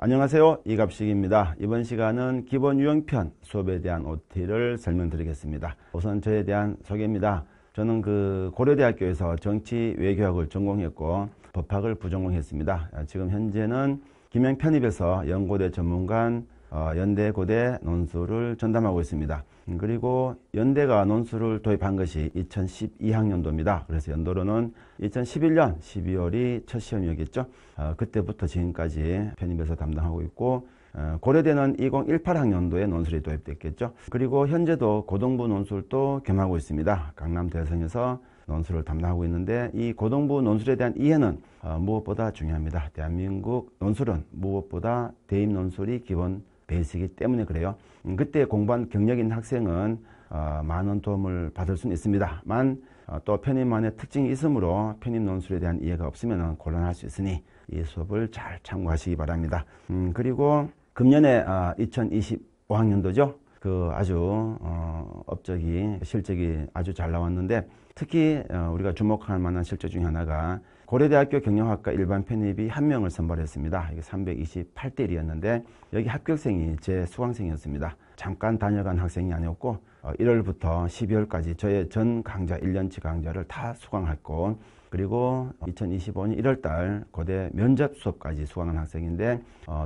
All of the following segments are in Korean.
안녕하세요. 이갑식입니다. 이번 시간은 기본 유형편 수업에 대한 OT를 설명드리겠습니다. 우선 저에 대한 소개입니다. 저는 고려대학교에서 정치 외교학을 전공했고 법학을 부전공했습니다. 지금 현재는 김영 편입에서 연고대 전문관 연대 고대 논술을 전담하고 있습니다. 그리고 연대가 논술을 도입한 것이 2012학년도입니다. 그래서 연도로는 2011년 12월이 첫 시험이었겠죠. 그때부터 지금까지 편입해서 담당하고 있고, 고려대는 2018학년도에 논술이 도입됐겠죠. 그리고 현재도 고등부 논술도 겸하고 있습니다. 강남대성에서 논술을 담당하고 있는데, 이 고등부 논술에 대한 이해는 무엇보다 중요합니다. 대한민국 논술은 무엇보다 대입 논술이 기본 베이스이기 때문에 그래요. 그때 공부한 경력 있는 학생은 많은 도움을 받을 수는 있습니다만, 또 편입만의 특징이 있으므로 편입 논술에 대한 이해가 없으면 곤란할 수 있으니 이 수업을 잘 참고하시기 바랍니다. 그리고 금년에 2025학년도죠. 아주 업적이 실적이 아주 잘 나왔는데, 특히 우리가 주목할 만한 실적 중에 하나가 고려대학교 경영학과 일반 편입이 1명을 선발했습니다. 이게 328대 1이었는데 여기 합격생이 제 수강생이었습니다. 잠깐 다녀간 학생이 아니었고 1월부터 12월까지 저의 전 강좌 1년치 강좌를 다 수강했고, 그리고 2025년 1월달 고대 면접 수업까지 수강한 학생인데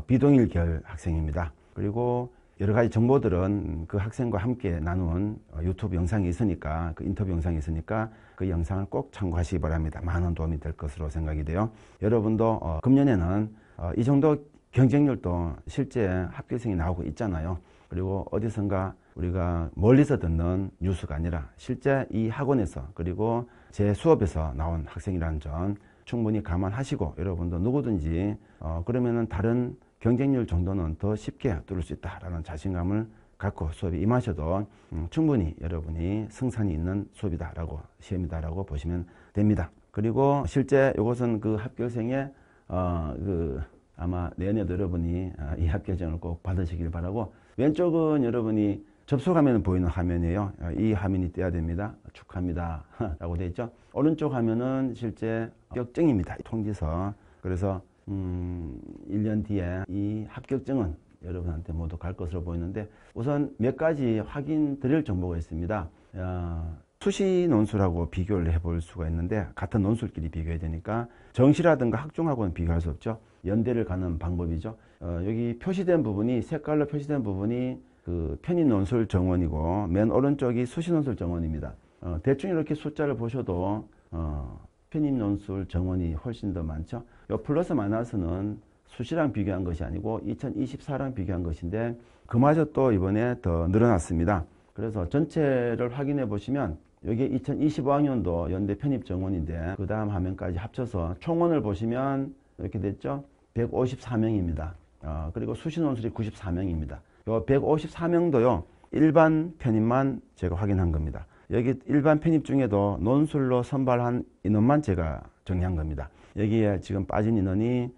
비동일 계열 학생입니다. 그리고 여러 가지 정보들은 그 학생과 함께 나눈 유튜브 영상이 있으니까, 그 인터뷰 영상이 있으니까 그 영상을 꼭 참고하시기 바랍니다. 많은 도움이 될 것으로 생각이 돼요. 여러분도 금년에는 이 정도 경쟁률도 실제 합격생이 나오고 있잖아요. 그리고 어디선가 우리가 멀리서 듣는 뉴스가 아니라 실제 이 학원에서, 그리고 제 수업에서 나온 학생이라는 점 충분히 감안하시고, 여러분도 누구든지 그러면은 다른 경쟁률 정도는 더 쉽게 뚫을 수 있다라는 자신감을 갖고 수업에 임하셔도 충분히 여러분이 승산이 있는 수업이다라고, 시험이다라고 보시면 됩니다. 그리고 실제 이것은 그 합격생의 아마 내년에도 여러분이 이 합격증을 꼭 받으시길 바라고, 왼쪽은 여러분이 접속하면 보이는 화면이에요. 이 화면이 떼야 됩니다. 축하합니다 라고 되어 있죠. 오른쪽 화면은 실제 합격증입니다. 통지서. 그래서 1년 뒤에 이 합격증은 여러분한테 모두 갈 것으로 보이는데, 우선 몇 가지 확인 드릴 정보가 있습니다. 수시 논술하고 비교를 해볼 수가 있는데, 같은 논술끼리 비교해야 되니까 정시라든가 학종하고는 비교할 수 없죠. 연대를 가는 방법이죠. 여기 표시된 부분이, 색깔로 표시된 부분이 그 편입 논술 정원이고, 맨 오른쪽이 수시 논술 정원입니다. 대충 이렇게 숫자를 보셔도 편입 논술 정원이 훨씬 더 많죠. 요 플러스 마이너스는 수시랑 비교한 것이 아니고 2024랑 비교한 것인데, 그마저 또 이번에 더 늘어났습니다. 그래서 전체를 확인해 보시면 여기 2025학년도 연대 편입 정원인데, 그 다음 화면까지 합쳐서 총원을 보시면 이렇게 됐죠. 154명입니다. 그리고 수시 논술이 94명입니다. 요 154명도요 일반 편입만 제가 확인한 겁니다. 여기 일반 편입 중에도 논술로 선발한 인원만 제가 정리한 겁니다. 여기에 지금 빠진 인원이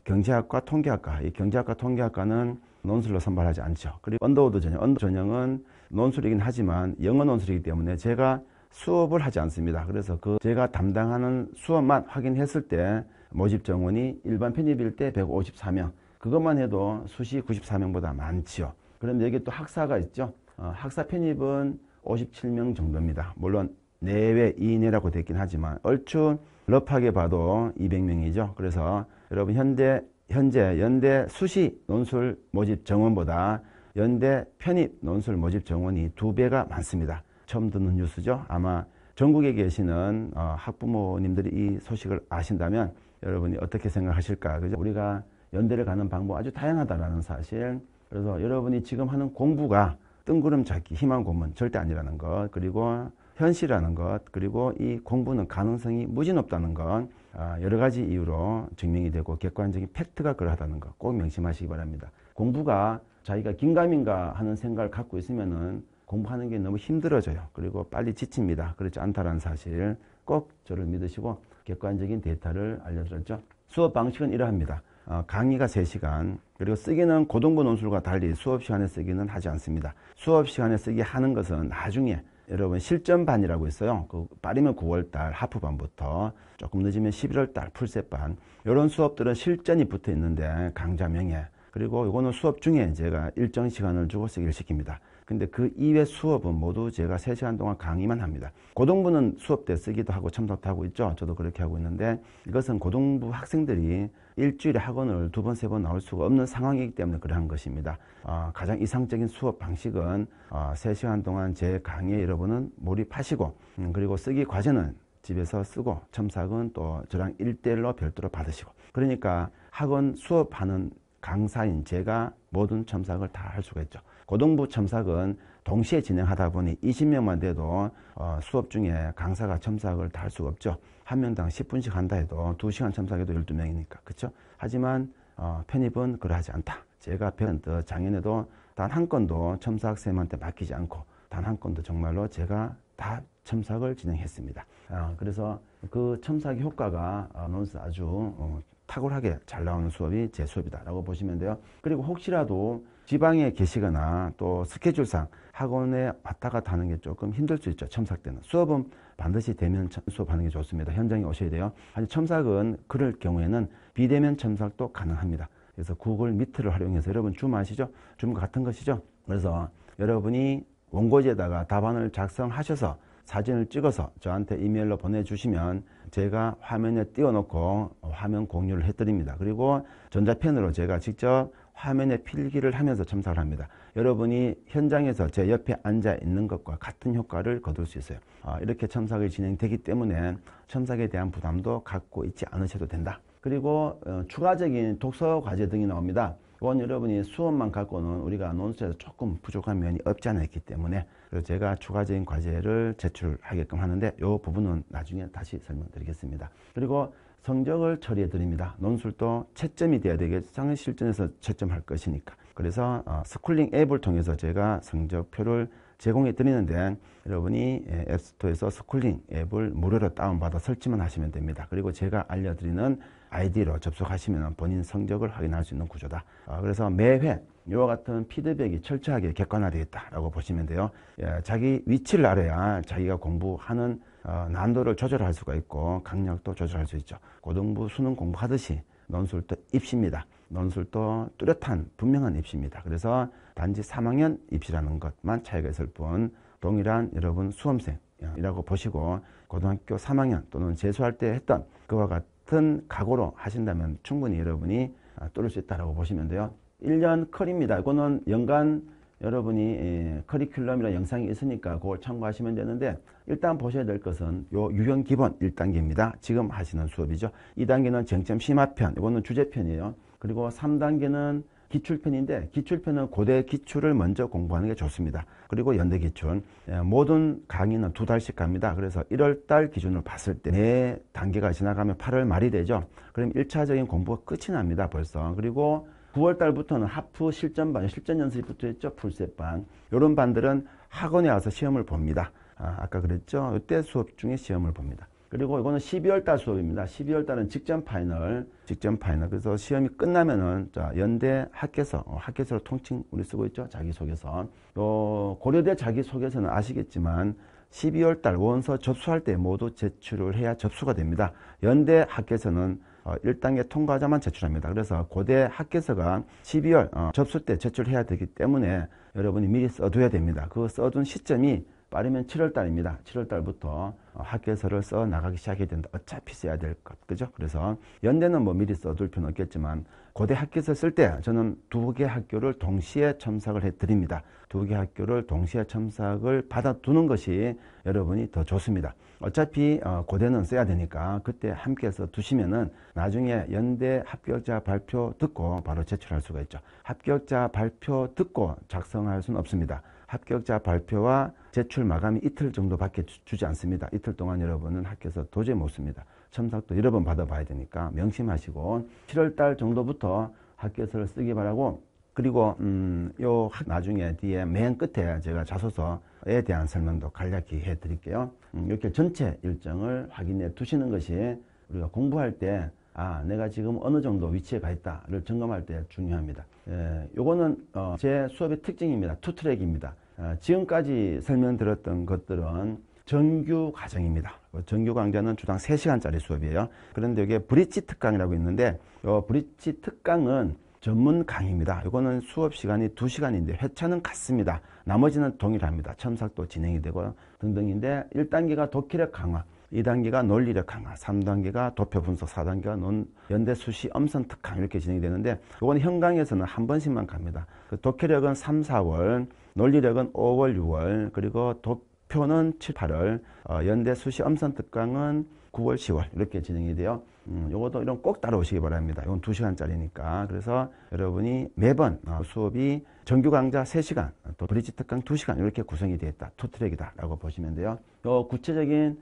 경제학과 통계학과, 이 경제학과 통계학과는 논술로 선발하지 않죠. 그리고 언더우드 전형, 언더 전형은 논술이긴 하지만 영어 논술이기 때문에 제가 수업을 하지 않습니다. 그래서 제가 담당하는 수업만 확인했을 때 모집 정원이 일반 편입일 때 154명, 그것만 해도 수시 94명보다 많지요. 그럼 여기 또 학사가 있죠. 학사 편입은 57명 정도입니다. 물론 내외 이내라고 되어 있긴 하지만 얼추 러프하게 봐도 200명이죠. 그래서 여러분 현재 연대 수시 논술 모집 정원보다 연대 편입 논술 모집 정원이 2배가 많습니다. 처음 듣는 뉴스죠. 아마 전국에 계시는 학부모님들이 이 소식을 아신다면 여러분이 어떻게 생각하실까? 그죠? 우리가 연대를 가는 방법 아주 다양하다라는 사실. 그래서 여러분이 지금 하는 공부가 뜬구름 잡기, 희망 고문 절대 아니라는 것, 그리고 현실이라는 것, 그리고 이 공부는 가능성이 무지 높다는 것, 여러 가지 이유로 증명이 되고 객관적인 팩트가 그러하다는 것 꼭 명심하시기 바랍니다. 공부가 자기가 긴가민가 하는 생각을 갖고 있으면은 공부하는 게 너무 힘들어져요. 그리고 빨리 지칩니다. 그렇지 않다라는 사실 꼭 저를 믿으시고 객관적인 데이터를 알려드렸죠. 수업 방식은 이러합니다. 강의가 3시간, 그리고 쓰기는 고등부 논술과 달리 수업 시간에 쓰기는 하지 않습니다. 수업 시간에 쓰기 하는 것은 나중에 여러분 실전반이라고 있어요. 빠르면 9월달 하프반부터 조금 늦으면 11월달 풀셋반, 이런 수업들은 실전이 붙어 있는데 강좌 명예, 그리고 이거는 수업 중에 제가 일정 시간을 주고 쓰기를 시킵니다. 근데 그 이외 수업은 모두 제가 3시간 동안 강의만 합니다. 고등부는 수업 때 쓰기도 하고 첨삭도 하고 있죠. 저도 그렇게 하고 있는데, 이것은 고등부 학생들이 일주일에 학원을 2번, 3번 나올 수가 없는 상황이기 때문에 그러한 것입니다. 가장 이상적인 수업 방식은 3시간 동안 제 강의에 여러분은 몰입하시고, 그리고 쓰기 과제는 집에서 쓰고, 첨삭은 또 저랑 1대1로 별도로 받으시고, 그러니까 학원 수업하는 강사인 제가 모든 첨삭을 다 할 수가 있죠. 고등부 첨삭은 동시에 진행하다 보니 20명만 돼도 수업 중에 강사가 첨삭을 다 할 수가 없죠. 한 명당 10분씩 한다 해도 2시간 첨삭해도 12명이니까. 그렇죠? 하지만 편입은 그러하지 않다. 제가 배운 작년에도 단 한 건도 첨삭쌤한테 맡기지 않고 단 한 건도 정말로 제가 다 첨삭을 진행했습니다. 그래서 그 첨삭의 효과가 논스 아주 탁월하게 잘 나오는 수업이 제 수업이다라고 보시면 돼요. 그리고 혹시라도 지방에 계시거나 또 스케줄상 학원에 왔다 갔다 하는 게 조금 힘들 수 있죠. 첨삭 때는. 수업은 반드시 대면 수업하는 게 좋습니다. 현장에 오셔야 돼요. 아니, 첨삭은 그럴 경우에는 비대면 첨삭도 가능합니다. 그래서 구글 미트를 활용해서, 여러분 줌 아시죠? 줌 같은 것이죠. 그래서 여러분이 원고지에다가 답안을 작성하셔서 사진을 찍어서 저한테 이메일로 보내주시면 제가 화면에 띄워놓고 화면 공유를 해드립니다. 그리고 전자펜으로 제가 직접 화면에 필기를 하면서 첨삭을 합니다. 여러분이 현장에서 제 옆에 앉아 있는 것과 같은 효과를 거둘 수 있어요. 이렇게 첨삭이 진행되기 때문에 첨삭에 대한 부담도 갖고 있지 않으셔도 된다. 그리고 추가적인 독서 과제 등이 나옵니다. 이건 여러분이 수업만 갖고는 우리가 논술에서 조금 부족한 면이 없지 않아 있기 때문에, 그래서 제가 추가적인 과제를 제출하게끔 하는데 이 부분은 나중에 다시 설명드리겠습니다. 그리고 성적을 처리해 드립니다. 논술도 채점이 돼야 되겠죠. 실전에서 채점할 것이니까. 그래서 스쿨링 앱을 통해서 제가 성적표를 제공해 드리는데, 여러분이 앱스토어에서 스쿨링 앱을 무료로 다운받아 설치만 하시면 됩니다. 그리고 제가 알려드리는 아이디로 접속하시면 본인 성적을 확인할 수 있는 구조다. 그래서 매회 이와 같은 피드백이 철저하게 객관화되겠다라고 보시면 돼요. 자기 위치를 알아야 자기가 공부하는 난도를 조절할 수가 있고 강약도 조절할 수 있죠. 고등부 수능 공부하듯이 논술도 입시입니다. 논술도 뚜렷한 분명한 입시입니다. 그래서 단지 3학년 입시라는 것만 차이가 있을 뿐 동일한 여러분 수험생이라고 보시고, 고등학교 3학년 또는 재수할 때 했던 그와 같은 각오로 하신다면 충분히 여러분이 뚫을 수 있다고 보시면 돼요. 1년 컬입니다. 이거는 연간 여러분이 커리큘럼이나 영상이 있으니까 그걸 참고하시면 되는데, 일단 보셔야 될 것은 요 유형 기본 1단계입니다. 지금 하시는 수업이죠. 2단계는 쟁점 심화편, 이거는 주제편이에요. 그리고 3단계는 기출편인데, 기출편은 고대 기출을 먼저 공부하는 게 좋습니다. 그리고 연대 기출, 모든 강의는 2달씩 갑니다. 그래서 1월달 기준으로 봤을 때 4단계가 지나가면 8월 말이 되죠. 그럼 1차적인 공부가 끝이 납니다, 벌써. 그리고 9월달부터는 하프 실전반, 실전 연습이 붙어 있죠. 풀셋반. 이런 반들은 학원에 와서 시험을 봅니다. 아까 그랬죠. 이때 수업 중에 시험을 봅니다. 그리고 이거는 12월달 수업입니다. 12월달은 직전 파이널. 그래서 시험이 끝나면은 연대 학개서, 학개서를 통칭 우리 쓰고 있죠. 자기소개서. 또 고려대 자기소개서는 아시겠지만 12월달 원서 접수할 때 모두 제출을 해야 접수가 됩니다. 연대 학개서는 1단계 통과자만 제출합니다. 그래서 고대 학개서가 12월 접수 때 제출해야 되기 때문에 여러분이 미리 써둬야 됩니다. 그 써둔 시점이 빠르면 7월달입니다. 7월달부터 학개서를 써 나가기 시작해야 된다. 어차피 써야 될 것, 그죠? 그래서 연대는 뭐 미리 써둘 필요는 없겠지만 고대 학개서 쓸 때 저는 2개 학교를 동시에 첨삭을 해드립니다. 2개 학교를 동시에 첨삭을 받아두는 것이 여러분이 더 좋습니다. 어차피 고대는 써야 되니까 그때 함께 써 두시면은 나중에 연대 합격자 발표 듣고 바로 제출할 수가 있죠. 합격자 발표 듣고 작성할 수는 없습니다. 합격자 발표와 제출 마감이 이틀 정도밖에 주지 않습니다. 이틀 동안 여러분은 학교에서 도저히 못 씁니다. 첨삭도 여러 번 받아봐야 되니까 명심하시고 7월달 정도부터 학교에서를 쓰기 바라고, 그리고 나중에 뒤에 맨 끝에 제가 자소서에 대한 설명도 간략히 해드릴게요. 이렇게 전체 일정을 확인해 두시는 것이 우리가 공부할 때 내가 지금 어느 정도 위치에 가 있다를 점검할 때 중요합니다. 요거는 제 수업의 특징입니다. 투트랙입니다. 지금까지 설명드렸던 것들은 정규 과정입니다. 정규 강좌는 주당 3시간짜리 수업이에요. 그런데 여기에 브릿지 특강이라고 있는데 이 브릿지 특강은 전문 강의입니다. 이거는 수업 시간이 2시간인데 회차는 같습니다. 나머지는 동일합니다. 첨삭도 진행이 되고 등등인데 1단계가 독해력 강화, 2단계가 논리력 강화, 3단계가 도표 분석, 4단계가 연대 수시 엄선 특강 이렇게 진행이 되는데 이건 현강에서는 한 번씩만 갑니다. 그 독해력은 3, 4월, 논리력은 5월, 6월, 그리고 도표는 7, 8월, 연대 수시 엄선 특강은 9월, 10월 이렇게 진행이 돼요. 요것도 이런 꼭 따라오시기 바랍니다. 이건 2시간짜리니까. 그래서 여러분이 매번 수업이 정규 강좌 3시간, 또 브릿지 특강 2시간 이렇게 구성이 되어 있다. 투트랙이다 라고 보시면 돼요. 요 구체적인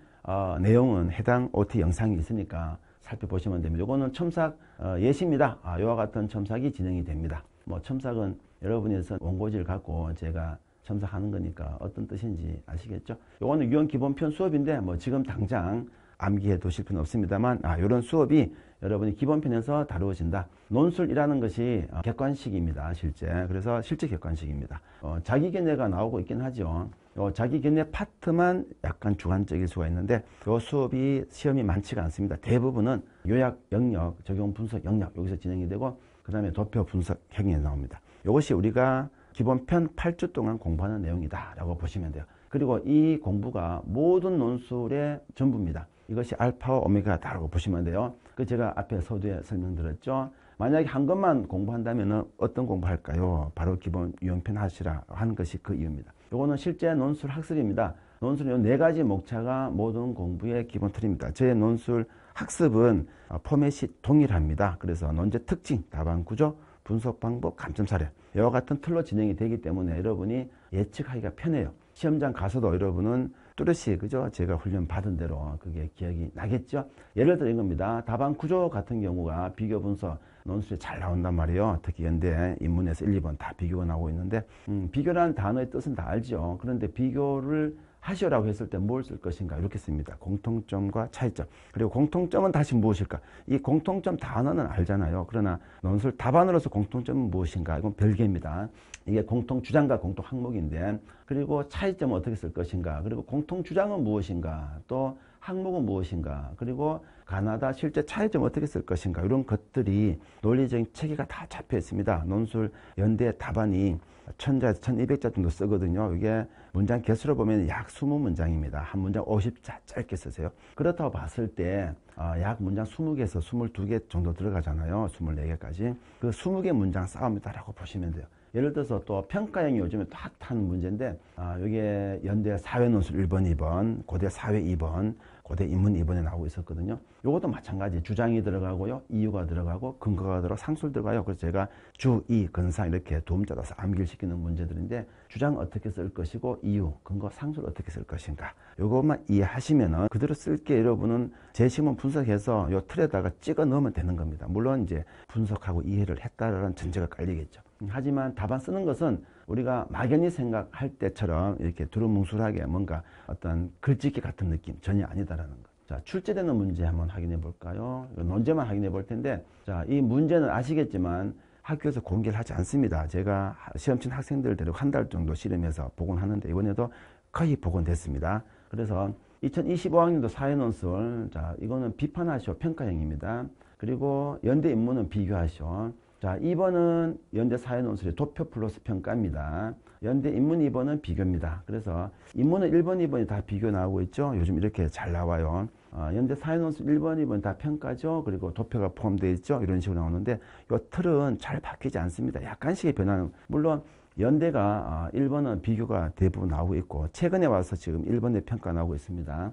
내용은 해당 OT 영상이 있으니까 살펴보시면 됩니다. 요거는 첨삭 예시입니다. 이와 같은 첨삭이 진행이 됩니다. 뭐 첨삭은 여러분에서 원고지를 갖고 제가 첨삭하는 거니까 어떤 뜻인지 아시겠죠? 요거는 유형 기본편 수업인데 뭐 지금 당장 암기해 두실 필요는 없습니다만 이런 수업이 여러분이 기본편에서 다루어진다. 논술이라는 것이 객관식입니다. 실제. 그래서 실제 객관식입니다. 자기견해가 나오고 있긴 하죠. 자기견해 파트만 약간 주관적일 수가 있는데 이 수업이 시험이 많지가 않습니다. 대부분은 요약 영역, 적용 분석 영역 여기서 진행이 되고 그 다음에 도표 분석 행위에 나옵니다. 이것이 우리가 기본편 8주 동안 공부하는 내용이다 라고 보시면 돼요. 그리고 이 공부가 모든 논술의 전부입니다. 이것이 알파와 오메가다라고 보시면 돼요. 그 제가 앞에 서두에 설명드렸죠. 만약에 한 것만 공부한다면 어떤 공부할까요? 바로 기본 유형편 하시라 하는 것이 그 이유입니다. 이거는 실제 논술 학습입니다. 논술은 4가지 목차가 모든 공부의 기본 틀입니다. 제 논술 학습은 포맷이 동일합니다. 그래서 논제 특징, 답안 구조, 분석 방법, 감점 사례 이와 같은 틀로 진행이 되기 때문에 여러분이 예측하기가 편해요. 시험장 가서도 여러분은 뚜렷이 그죠? 제가 훈련 받은 대로 그게 기억이 나겠죠? 예를 들어 이겁니다. 답안 구조 같은 경우가 비교 분석 논술이 잘 나온단 말이에요. 특히 연대 인문에서 1, 2번 다 비교가 나오고 있는데 비교라는 단어의 뜻은 다 알죠. 그런데 비교를 하시오라고 했을 때 뭘 쓸 것인가 이렇게 씁니다. 공통점과 차이점. 그리고 공통점은 다시 무엇일까? 이 공통점 단어는 알잖아요. 그러나 논술 답안으로서 공통점은 무엇인가? 이건 별개입니다. 이게 공통 주장과 공통 항목인데 그리고 차이점은 어떻게 쓸 것인가? 그리고 공통 주장은 무엇인가? 또 항목은 무엇인가? 그리고 가나다 실제 차이점은 어떻게 쓸 것인가? 이런 것들이 논리적인 체계가 다 잡혀 있습니다. 논술 연대 답안이 1000자에서 1200자 정도 쓰거든요. 이게 문장 개수로 보면 약 20문장입니다. 한 문장 50자 짧게 쓰세요. 그렇다고 봤을 때 약 문장 20개에서 22개 정도 들어가잖아요. 24개까지. 그 20개 문장 싸움이다라고 보시면 돼요. 예를 들어서 또 평가형이 요즘에 또 핫한 문제인데 이게 연대 사회논술 1번, 2번, 고대 사회 2번, 고대 인문 2번에 나오고 있었거든요. 요것도 마찬가지 주장이 들어가고요. 이유가 들어가고 근거가 들어가고 상술 들어가요. 그래서 제가 주, 이, 근상 이렇게 도움 짜서 암기를 시키는 문제들인데 주장 어떻게 쓸 것이고 이유, 근거, 상술 어떻게 쓸 것인가. 요것만 이해하시면은 그대로 쓸게 여러분은 제시문 분석해서 요 틀에다가 찍어 넣으면 되는 겁니다. 물론 이제 분석하고 이해를 했다라는 전제가 깔리겠죠. 하지만 답안 쓰는 것은 우리가 막연히 생각할 때처럼 이렇게 두루뭉술하게 뭔가 어떤 글짓기 같은 느낌 전혀 아니다라는 것. 자, 출제되는 문제 한번 확인해 볼까요? 논제만 확인해 볼 텐데, 자, 이 문제는 아시겠지만 학교에서 공개를 하지 않습니다. 제가 시험 친 학생들 데리고 한 달 정도 실험해서 복원하는데 이번에도 거의 복원됐습니다. 그래서 2025학년도 사회논술, 자, 이거는 비판하시오 평가형입니다. 그리고 연대 인문은 비교하시오. 자, 2번은 연대 사회논술의 도표 플러스 평가입니다. 연대 인문 2번은 비교입니다. 그래서 인문은 1번, 2번이 다 비교 나오고 있죠. 요즘 이렇게 잘 나와요. 연대 사회논술 1번, 2번 다 평가죠. 그리고 도표가 포함되어 있죠. 이런 식으로 나오는데 이 틀은 잘 바뀌지 않습니다. 약간씩의 변화는 물론 연대가 1번은 비교가 대부분 나오고 있고 최근에 와서 지금 1번의 평가 나오고 있습니다.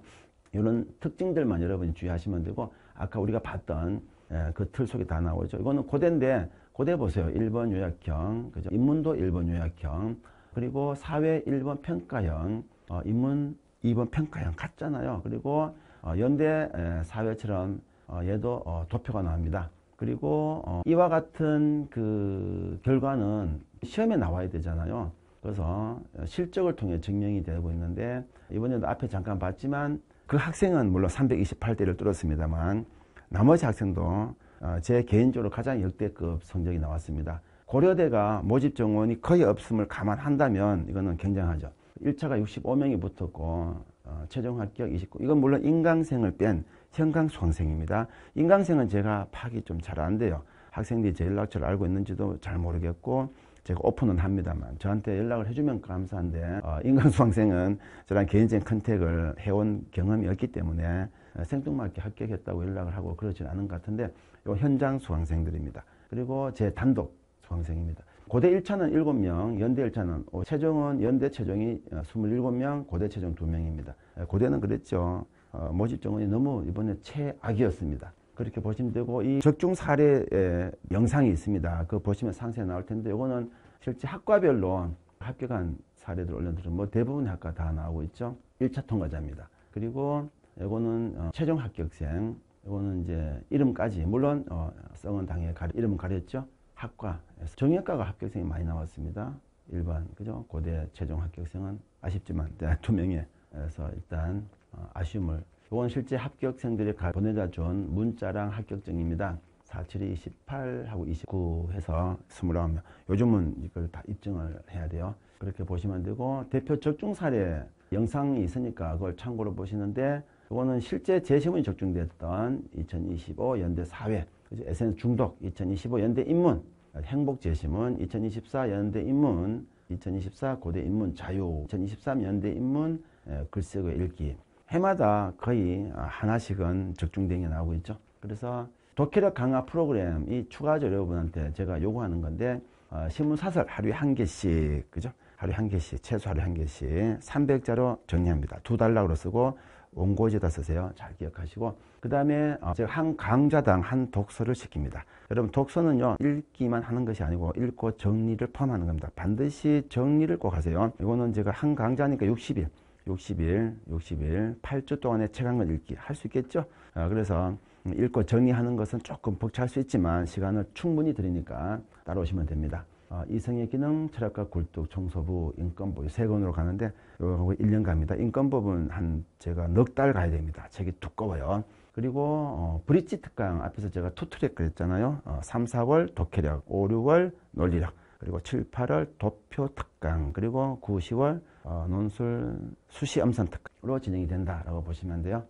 이런 특징들만 여러분이 주의하시면 되고 아까 우리가 봤던 그 틀 속에 다 나오죠. 이거는 고대인데 고대 보세요. 1번 요약형, 그죠? 인문도 1번 요약형, 그리고 사회 1번 평가형, 인문 2번 평가형 같잖아요. 그리고 연대 사회처럼 얘도 도표가 나옵니다. 그리고 이와 같은 그 결과는 시험에 나와야 되잖아요. 그래서 실적을 통해 증명이 되고 있는데 이번에도 앞에 잠깐 봤지만 그 학생은 물론 328대를 뚫었습니다만 나머지 학생도 제 개인적으로 가장 역대급 성적이 나왔습니다. 고려대가 모집 정원이 거의 없음을 감안한다면 이거는 굉장하죠. 1차가 65명이 붙었고 최종 합격 29. 이건 물론 인강생을 뺀 현강 수강생입니다. 인강생은 제가 파악이 좀 잘 안 돼요. 학생들이 제 연락처를 알고 있는지도 잘 모르겠고 제가 오픈은 합니다만 저한테 연락을 해주면 감사한데 인강 수강생은 저랑 개인적인 컨택을 해온 경험이 없기 때문에 생뚱맞게 합격했다고 연락을 하고 그러진 않은 것 같은데 요 현장 수강생들입니다. 그리고 제 단독 수강생입니다. 고대 1차는 7명, 연대 1차는 최종은 연대 최종이 27명, 고대 최종 2명입니다. 고대는 그랬죠. 모집 정원이 너무 이번에 최악이었습니다. 그렇게 보시면 되고 이 적중 사례의 영상이 있습니다. 그거 보시면 상세히 나올 텐데 이거는 실제 학과별로 합격한 사례들 올려드리면 뭐 대부분의 학과 다 나오고 있죠. 1차 통과자입니다. 그리고 이거는 최종 합격생. 이거는 이제 이름까지 물론 성은 당연히 이름은 가렸죠. 학과에서 정형외과가 합격생이 많이 나왔습니다. 일반 그죠? 고대 최종 합격생은 아쉽지만 2명에서 일단 아쉬움을. 이건 실제 합격생들이 보내다 준 문자랑 합격증입니다. 47이 28하고 29 해서 29명. 요즘은 이걸 다 입증을 해야 돼요. 그렇게 보시면 되고 대표 적중 사례 영상이 있으니까 그걸 참고로 보시는데 이거는 실제 재시험이 적중됐던 2025 연대 사회 SNS 중독 2025 연대 인문 행복 재시문 2024 연대 인문 2024 고대 인문 자유 2023 연대 인문 글쓰기 읽기 해마다 거의 하나씩은 적중된 게 나오고 있죠. 그래서 독해력 강화 프로그램이 추가적으로 여러분한테 제가 요구하는 건데 신문사설 하루에 한 개씩 그죠? 하루에 한 개씩 최소 하루에 한 개씩 300자로 정리합니다. 2달러로 쓰고 원고지에다 쓰세요. 잘 기억하시고 그 다음에 제가 한 강좌당 한 독서를 시킵니다. 여러분 독서는요 읽기만 하는 것이 아니고 읽고 정리를 포함하는 겁니다. 반드시 정리를 꼭 하세요. 이거는 제가 한 강좌니까 60일 8주 동안에 책 한 권 읽기 할 수 있겠죠. 그래서 읽고 정리하는 것은 조금 벅찰 수 있지만 시간을 충분히 드리니까 따라오시면 됩니다. 이성의 기능, 철학과 굴뚝, 청소부, 인권법 3권으로 가는데 이거 1년 갑니다. 인권법은 제가 넉 달 가야 됩니다. 책이 두꺼워요. 그리고 브릿지 특강 앞에서 제가 투트랙 그랬잖아요. 3, 4월 독해력, 5, 6월 논리력, 그리고 7, 8월 도표 특강, 그리고 9, 10월 논술 수시 엄선 특강으로 진행이 된다라고 보시면 돼요.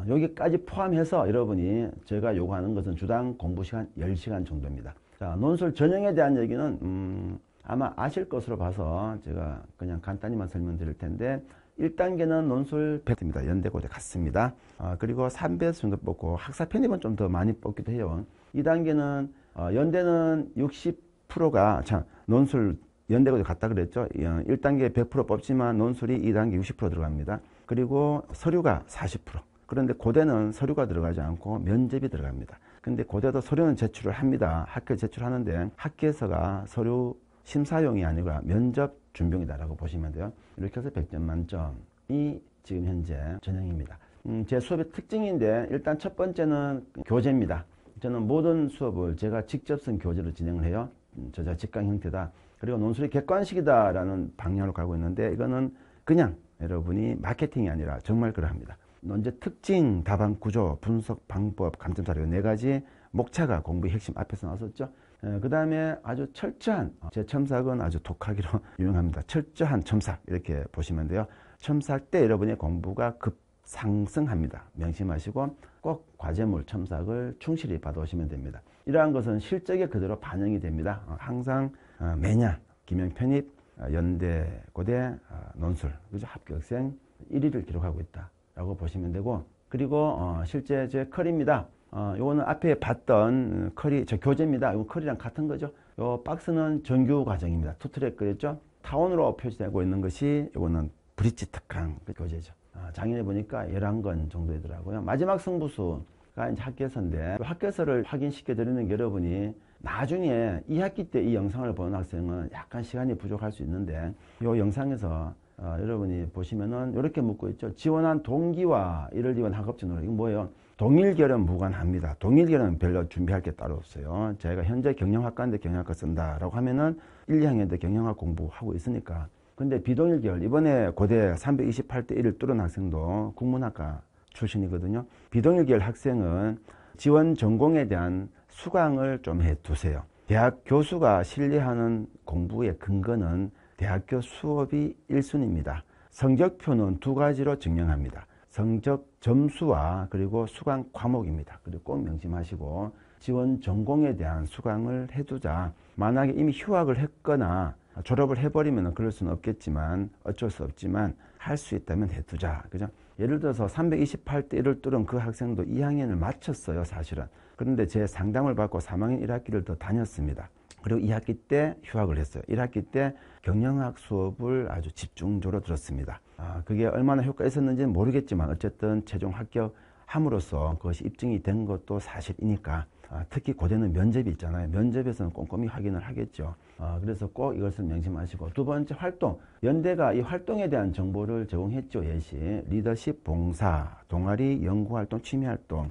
여기까지 포함해서 여러분이 제가 요구하는 것은 주당 공부시간 10시간 정도입니다. 자, 논술 전형에 대한 얘기는 아마 아실 것으로 봐서 제가 그냥 간단히만 설명드릴 텐데 1단계는 논술 100입니다. 연대고대 같습니다. 그리고 3배수 정도 뽑고 학사 편입은 좀 더 많이 뽑기도 해요. 2단계는 연대는 60%가 논술 연대고대 같다 그랬죠. 1단계 100% 뽑지만 논술이 2단계 60% 들어갑니다. 그리고 서류가 40%. 그런데 고대는 서류가 들어가지 않고 면접이 들어갑니다. 근데 고대도 서류는 제출을 합니다. 학교 제출하는데 학교에서가 서류 심사용이 아니고 면접 준비용이다라고 보시면 돼요. 이렇게 해서 100점 만점이 지금 현재 전형입니다. 제 수업의 특징인데 일단 첫 번째는 교재입니다. 저는 모든 수업을 제가 직접 쓴 교재로 진행을 해요. 저자 직강 형태다. 그리고 논술이 객관식이다라는 방향으로 가고 있는데 이거는 그냥 여러분이 마케팅이 아니라 정말 그러합니다. 논제 특징, 답안 구조, 분석 방법, 감점사료 4가지 목차가 공부의 핵심 앞에서 나왔었죠. 그 다음에 아주 철저한 제 첨삭은 아주 독하기로 유명합니다. 철저한 첨삭 이렇게 보시면 돼요. 첨삭 때 여러분의 공부가 급상승합니다. 명심하시고 꼭 과제물 첨삭을 충실히 받아오시면 됩니다. 이러한 것은 실적에 그대로 반영이 됩니다. 항상 매년 기명 편입, 연대, 고대, 논술, 그죠? 합격생 1위를 기록하고 있다 라고 보시면 되고 그리고 실제 제 컬입니다. 요거는 앞에 봤던 컬이 저 교재입니다. 이거 컬이랑 같은 거죠. 요 박스는 정규 과정입니다. 투트랙 그랬죠. 타원으로 표시되고 있는 것이 요거는 브릿지 특강 그 교재죠. 작년에 보니까 11권 정도 되더라고요. 마지막 승부수가 이제 학교서인데 학교서를 확인시켜 드리는 게 여러분이 나중에 2학기 때 이 영상을 보는 학생은 약간 시간이 부족할 수 있는데 요 영상에서 여러분이 보시면은 이렇게 묻고 있죠. 지원한 동기와 이를 위한 학업지 노력. 이거 뭐예요? 동일결은 무관합니다. 동일결은 별로 준비할 게 따로 없어요. 제가 현재 경영학과인데 경영학과 쓴다라고 하면은 1, 2학년 때 경영학 공부하고 있으니까. 근데 비동일결, 이번에 고대 328대 1을 뚫은 학생도 국문학과 출신이거든요. 비동일결 학생은 지원 전공에 대한 수강을 좀 해두세요. 대학 교수가 신뢰하는 공부의 근거는 대학교 수업이 1순위입니다. 성적표는 두 가지로 증명합니다. 성적 점수와 그리고 수강 과목입니다. 그리고 꼭 명심하시고 지원 전공에 대한 수강을 해두자. 만약에 이미 휴학을 했거나 졸업을 해버리면 그럴 수는 없겠지만 어쩔 수 없지만 할 수 있다면 해두자. 그죠? 예를 들어서 328대 1을 뚫은 그 학생도 2학년을 마쳤어요, 사실은. 그런데 제 상담을 받고 3학년 1학기를 더 다녔습니다. 그리고 2학기 때 휴학을 했어요. 1학기 때 경영학 수업을 아주 집중적으로 들었습니다. 그게 얼마나 효과가 있었는지는 모르겠지만 어쨌든 최종 합격함으로써 그것이 입증이 된 것도 사실이니까 특히 고대는 면접이 있잖아요. 면접에서는 꼼꼼히 확인을 하겠죠. 그래서 꼭 이것을 명심하시고 두 번째 활동. 연대가 이 활동에 대한 정보를 제공했죠. 예시. 리더십, 봉사, 동아리, 연구활동, 취미활동.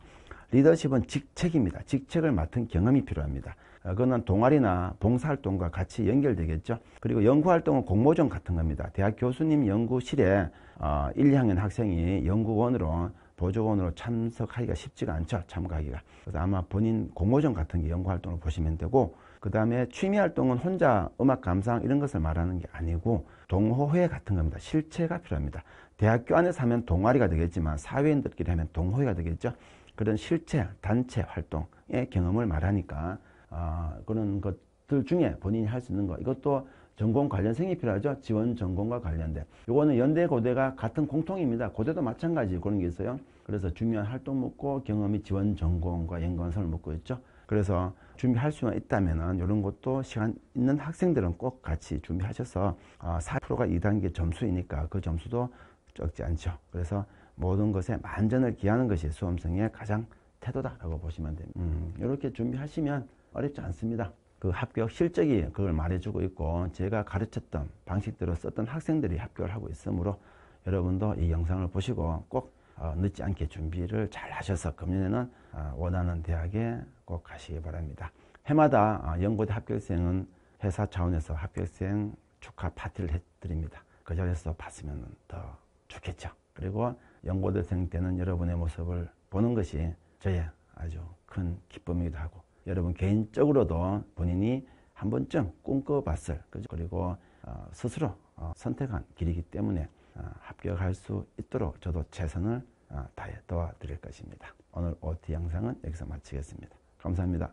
리더십은 직책입니다. 직책을 맡은 경험이 필요합니다. 그거는 동아리나 봉사활동과 같이 연결되겠죠. 그리고 연구활동은 공모전 같은 겁니다. 대학 교수님 연구실에 1, 2학년 학생이 연구원으로 보조원으로 참석하기가 쉽지가 않죠. 참가하기가. 그래서 아마 본인 공모전 같은 게 연구활동을 보시면 되고 그 다음에 취미활동은 혼자 음악 감상 이런 것을 말하는 게 아니고 동호회 같은 겁니다. 실체가 필요합니다. 대학교 안에서 하면 동아리가 되겠지만 사회인들끼리 하면 동호회가 되겠죠. 그런 실체, 단체 활동의 경험을 말하니까 그런 것들 중에 본인이 할 수 있는 거 이것도 전공 관련생이 필요하죠. 지원 전공과 관련된. 요거는 연대 고대가 같은 공통입니다. 고대도 마찬가지 그런 게 있어요. 그래서 중요한 활동 묻고 경험이 지원 전공과 연관성을 묻고 있죠. 그래서 준비할 수만 있다면은 이런 것도 시간 있는 학생들은 꼭 같이 준비하셔서 4%가 2단계 점수이니까 그 점수도 적지 않죠. 그래서 모든 것에 만전을 기하는 것이 수험생의 가장 태도다라고 보시면 됩니다. 이렇게 준비하시면 어렵지 않습니다. 그 합격 실적이 그걸 말해주고 있고 제가 가르쳤던 방식대로 썼던 학생들이 합격을 하고 있으므로 여러분도 이 영상을 보시고 꼭 늦지 않게 준비를 잘 하셔서 금년에는 원하는 대학에 꼭 가시기 바랍니다. 해마다 연고대 합격생은 회사 차원에서 합격생 축하 파티를 해드립니다. 그 자리에서 봤으면 더 좋겠죠. 그리고 연고대생 때는 여러분의 모습을 보는 것이 저의 아주 큰 기쁨이기도 하고 여러분 개인적으로도 본인이 한 번쯤 꿈꿔봤을 그리고 스스로 선택한 길이기 때문에 합격할 수 있도록 저도 최선을 다해 도와드릴 것입니다. 오늘 OT 영상은 여기서 마치겠습니다. 감사합니다.